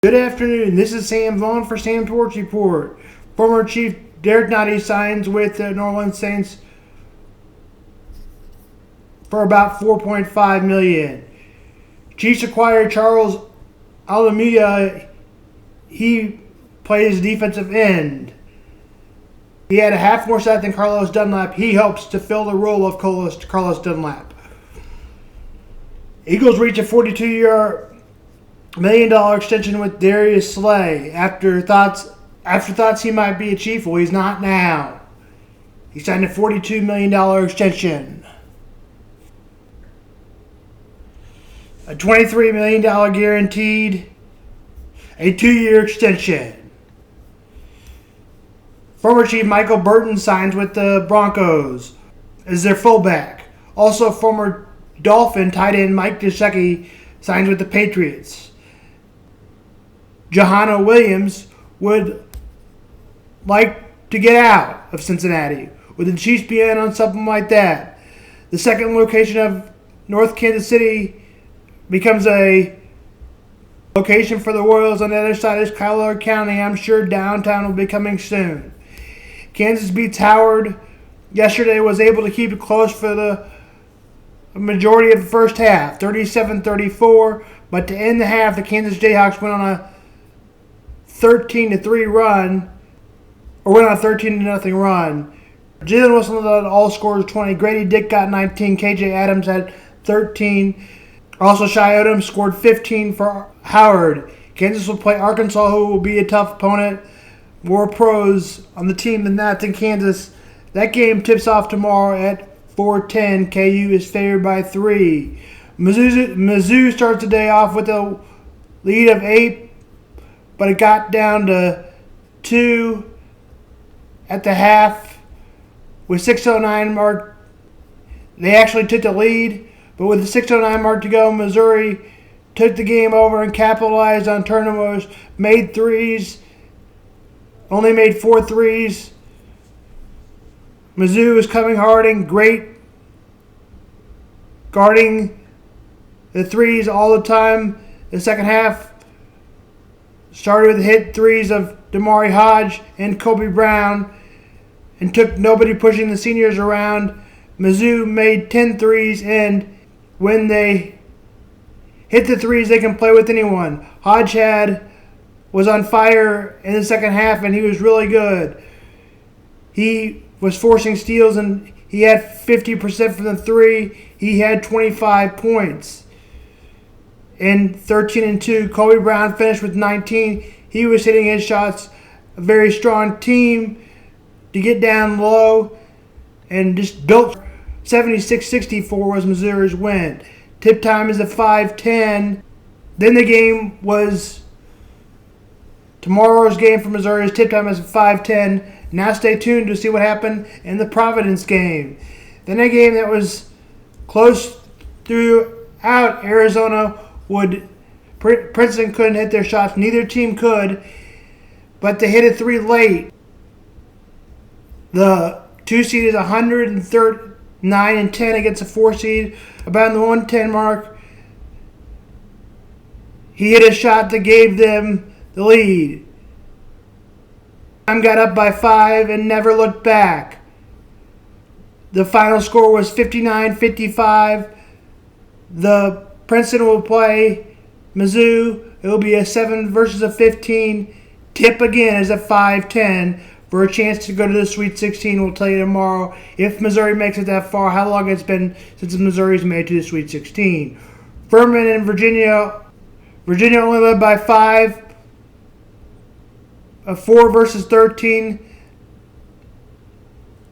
Good afternoon. This is Sam Vaughn for Sam Torch Report. Former Chief Derek Nottie signs with the New Orleans Saints for about $4.5 million. Chiefs acquired Charles Alameda. He plays defensive end. He had a half more sack than Carlos Dunlap. He helps to fill the role of Carlos Dunlap. Eagles reach a $42 million extension with Darius Slay after thoughts he might be a Chief. Well, he's not now. He signed a $42 million extension. A $23 million guaranteed. A 2-year extension. Former Chief Michael Burton signs with the Broncos as their fullback. Also, former Dolphin tight end Mike Gesicki signs with the Patriots. Johanna Williams would like to get out of Cincinnati. Would the Chiefs be in on something like that? The second location of North Kansas City becomes a location for the Royals. On the other side is Cuyahoga County. I'm sure downtown will be coming soon. Kansas beats Howard yesterday, was able to keep it close for the majority of the first half, 37-34. But to end the half, the Kansas Jayhawks went on a 13-3 run, or went on a 13-0 run. Jalen Wilson led all scorers 20. Grady Dick got 19. KJ Adams had 13. Also, Shai Odom scored 15 for Howard. Kansas will play Arkansas, who will be a tough opponent. More pros on the team than that in Kansas. That game tips off tomorrow at 4:10. KU is favored by 3. Mizzou starts the day off with a lead of 8, but it got down to 2 at the half. With 6:09 mark, they actually took the lead, but with the 6:09 mark to go, Missouri took the game over and capitalized on turnovers, made threes, only made 4 threes. Mizzou is coming hard and great, guarding the threes all the time. The second half started with hit threes of Damar Hamlin and Kobe Brown and took nobody pushing the seniors around. Mizzou made 10 threes, and when they hit the threes, they can play with anyone. Hodge was on fire in the second half, and he was really good. He was forcing steals, and he had 50% from the 3. He had 25 points. In 13-2, Kobe Brown finished with 19. He was hitting his shots. A very strong team to get down low and just built. 76-64 was Missouri's win. Tip time is at 5:10. Then the game was tomorrow's game for Missouri's tip time is at 5:10. Now stay tuned to see what happened in the Providence game. Then a game that was close throughout. Arizona Princeton couldn't hit their shots. Neither team could, but they hit a 3 late. The 2 seed is 139-10 against a 4 seed, about the 110 mark. He hit a shot that gave them the lead. Got up by 5 and never looked back. The final score was 59-55. The Princeton will play Mizzou. It will be a 7 versus a 15. Tip again is at 5:10 for a chance to go to the Sweet 16. We'll tell you tomorrow if Missouri makes it that far, how long it's been since Missouri's made it to the Sweet 16. Furman and Virginia only led by 5. A 4 versus 13.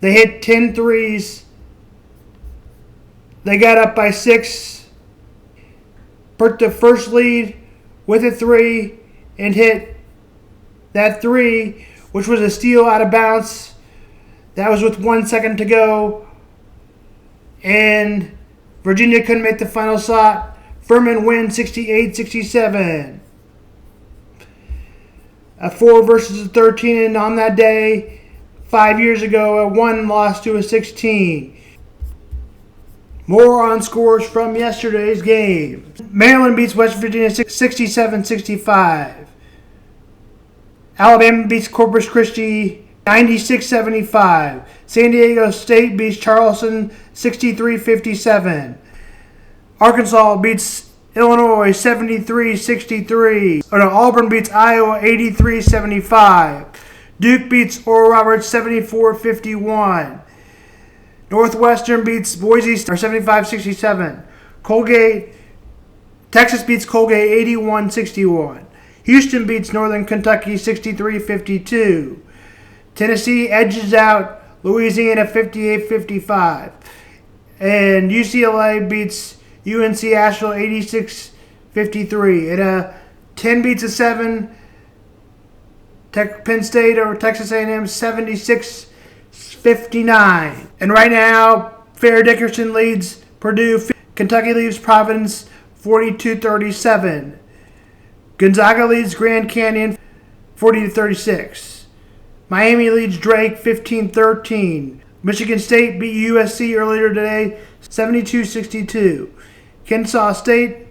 They hit 10 threes. They got up by 6. Put the first lead with a 3 and hit that 3, which was a steal out of bounds. That was with 1 second to go. And Virginia couldn't make the final shot. Furman wins 68-67. A 4 versus a 13, and on that day, 5 years ago, a 1 lost to a 16. More on scores from yesterday's game. Maryland beats West Virginia 67-65. Alabama beats Corpus Christi 96-75. San Diego State beats Charleston 63-57. Arkansas beats Illinois 73-63. Auburn beats Iowa 83-75. Duke beats Oral Roberts 74-51. Northwestern beats Boise 75-67. Texas beats Colgate 81-61. Houston beats Northern Kentucky 63-52. Tennessee edges out Louisiana 58-55. And UCLA beats UNC Asheville 86-53. And 10 beats a 7. Penn State over Texas A&M 76-59. And right now, Fair Dickerson leads Purdue. Kentucky leads Providence 42-37. Gonzaga leads Grand Canyon 40-36. Miami leads Drake 15-13. Michigan State beat USC earlier today 72-62. Kansas State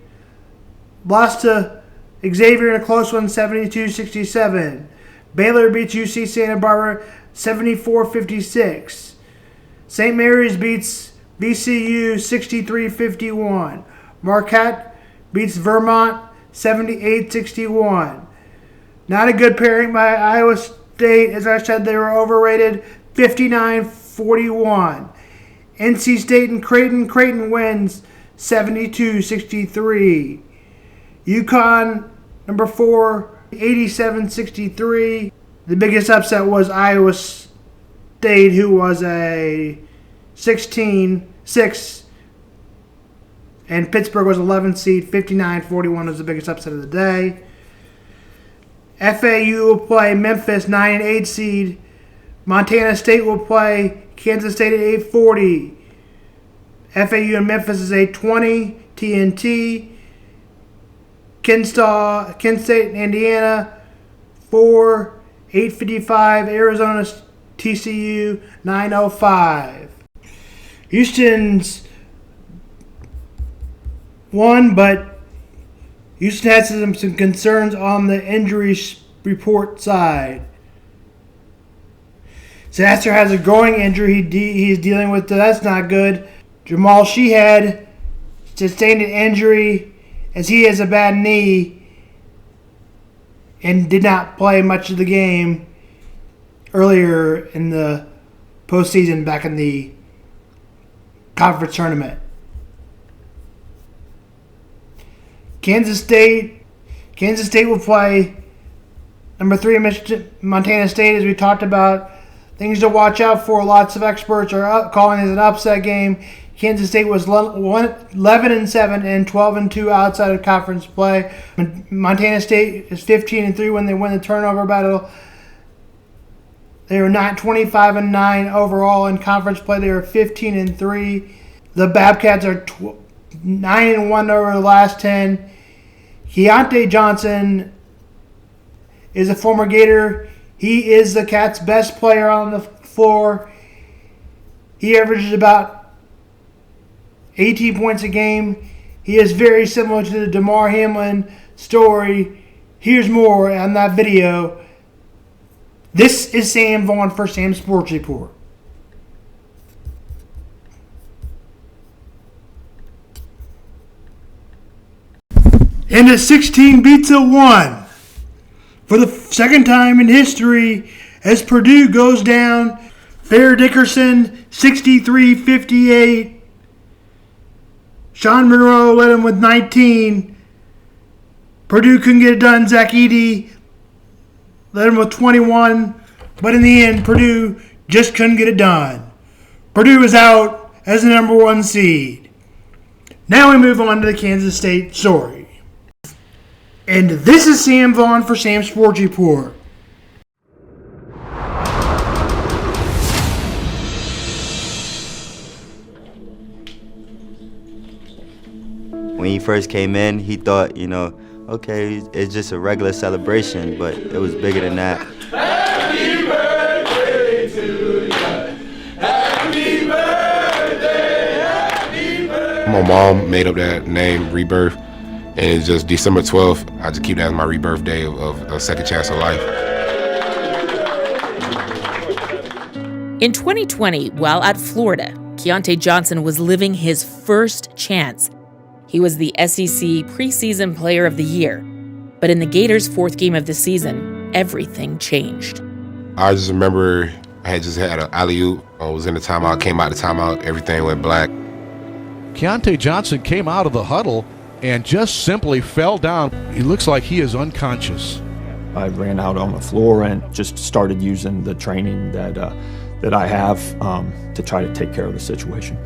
lost to Xavier in a close one 72-67. Baylor beats UC Santa Barbara 74-56. St. Mary's beats VCU 63-51. Marquette beats Vermont 78-61. Not a good pairing by Iowa State. As I said, they were overrated 59-41. NC State and Creighton. Creighton wins 72-63. UConn, number 4, 87-63. The biggest upset was Iowa State, who was a 16-6. And Pittsburgh was 11th seed. 59-41 was the biggest upset of the day. FAU will play Memphis, 9-8 seed. Montana State will play Kansas State at 8:40. FAU and Memphis is 8:20. TNT. Kent State and Indiana 4, 8:55. Arizona TCU 9:05. Houston's won, but Houston has some concerns on the injury report side. Sasser has a growing injury he's dealing with. That's not good. Jamal Sheehan sustained an injury as he has a bad knee and did not play much of the game earlier in the postseason back in the conference tournament. Kansas State will play number 3 Montana State, as we talked about. Things to watch out for. Lots of experts are calling it an upset game. Kansas State was 11-7 and 12-2 outside of conference play. Montana State is 15-3 when they win the turnover battle. They were 25-9 overall in conference play. They were 15-3. The Bobcats are 9-1 over the last 10. Keyontae Johnson is a former Gator. He is the Cats' best player on the floor. He averages about 18 points a game. He is very similar to the Damar Hamlin story. Here's more on that video. This is Sam Vaughn for Sam Sports Report. And a 16 beats a 1 for the second time in history as Purdue goes down. Fair Dickerson 63-58. Sean Monroe led him with 19. Purdue couldn't get it done. Zach Edey led him with 21. But in the end, Purdue just couldn't get it done. Purdue is out as the number 1 seed. Now we move on to the Kansas State story. And this is Sam Vaughn for Sam Sports Report. When he first came in, he thought, okay, it's just a regular celebration, but it was bigger than that. Happy birthday to you. Happy birthday, happy birthday. My mom made up that name, Rebirth, and it's just December 12th. I just keep that as my rebirth day of a second chance of life. In 2020, while at Florida, Keyontae Johnson was living his first chance. He was the SEC preseason player of the year. But in the Gators' fourth game of the season, everything changed. I just remember I had just had an alley-oop. I was in the timeout, came out the timeout, everything went black. Keyontae Johnson came out of the huddle and just simply fell down. He looks like he is unconscious. I ran out on the floor and just started using the training that I have to try to take care of the situation.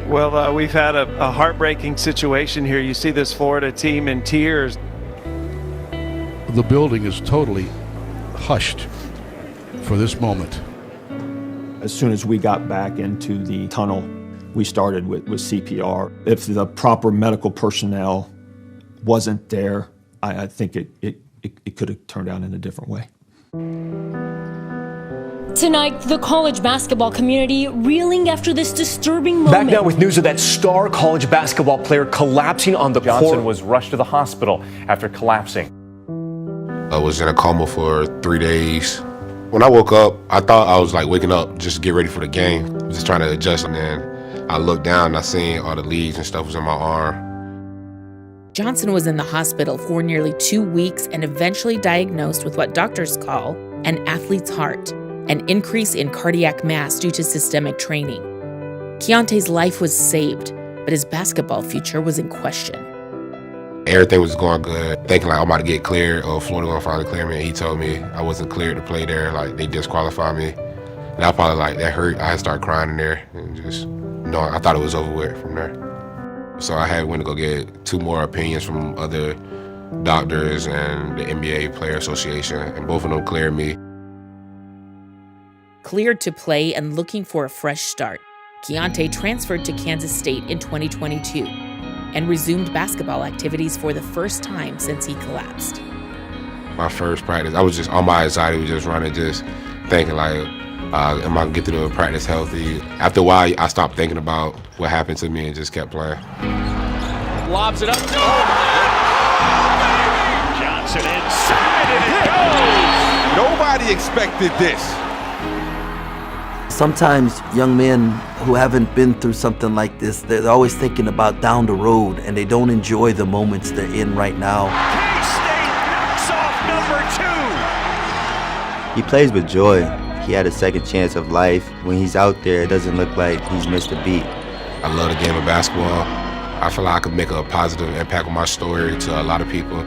Well, we've had a heartbreaking situation here. You see this Florida team in tears. The building is totally hushed for this moment. As soon as we got back into the tunnel, we started with CPR. If the proper medical personnel wasn't there, I think it could have turned out in a different way. Tonight, the college basketball community reeling after this disturbing moment. Back now with news of that star college basketball player collapsing on the court. Johnson was rushed to the hospital after collapsing. I was in a coma for 3 days. When I woke up, I thought I was like waking up just to get ready for the game. I was just trying to adjust, and then I looked down and I seen all the leads and stuff was in my arm. Johnson was in the hospital for nearly 2 weeks and eventually diagnosed with what doctors call an athlete's heart, an increase in cardiac mass due to systemic training. Keyontae's life was saved, but his basketball future was in question. Everything was going good, thinking like I'm about to get cleared or Florida gonna finally clear me. And he told me I wasn't cleared to play there, like they disqualified me. And I probably like that hurt. I had started crying in there and just I thought it was over with from there. So I had went to go get 2 more opinions from other doctors and the NBA Player Association, and both of them cleared me. Cleared to play and looking for a fresh start, Keyontae transferred to Kansas State in 2022 and resumed basketball activities for the first time since he collapsed. My first practice, I was just, all my anxiety was just running, just thinking like, am I gonna get through the practice healthy? After a while, I stopped thinking about what happened to me and just kept playing. Lobs it up. Johnson inside, and it goes. Nobody expected this. Sometimes young men who haven't been through something like this, they're always thinking about down the road, and they don't enjoy the moments they're in right now. K-State knocks off number 2. He plays with joy. He had a second chance of life. When he's out there, it doesn't look like he's missed a beat. I love the game of basketball. I feel like I could make a positive impact with my story to a lot of people.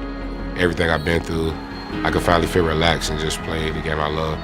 Everything I've been through, I can finally feel relaxed and just play the game I love.